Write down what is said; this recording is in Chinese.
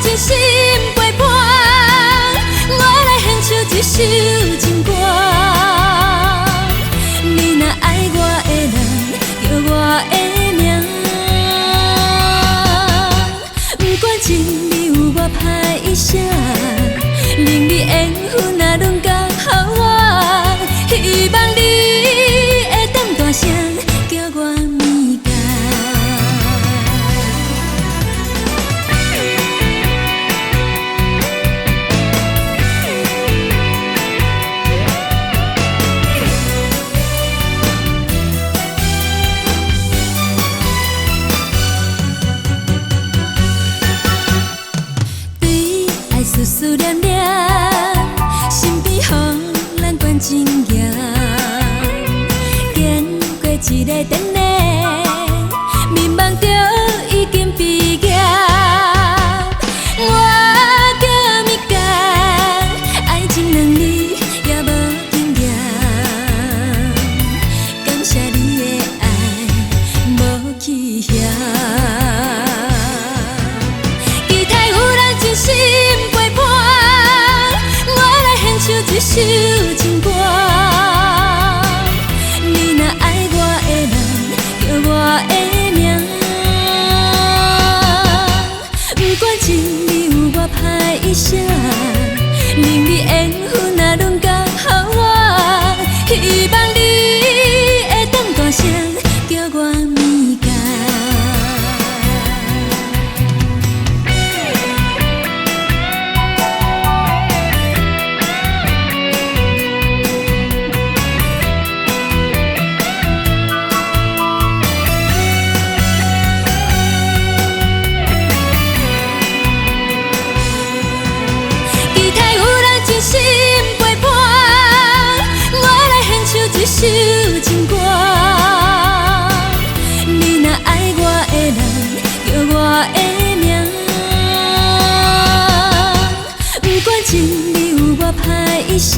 真心陪伴，我来献唱一首情歌。你若爱我的人，叫我的名。不管情你有我歹声，令你缘分啊拢交予我，希望你会当大声叫我物件。思思念念，身边予咱关真严，经过一个等的，迷茫着已经毕业。我叫物件，爱情两字也无经验，感谢你的爱无去遐。期待有人真心。一首情歌，你若爱我的人，叫我的名。不管情你有我歹声，令你缘分啊拢交予我，希望你会当大声叫我物件。一首情歌，你若爱我的人，叫我的名。不管情你有我歹声。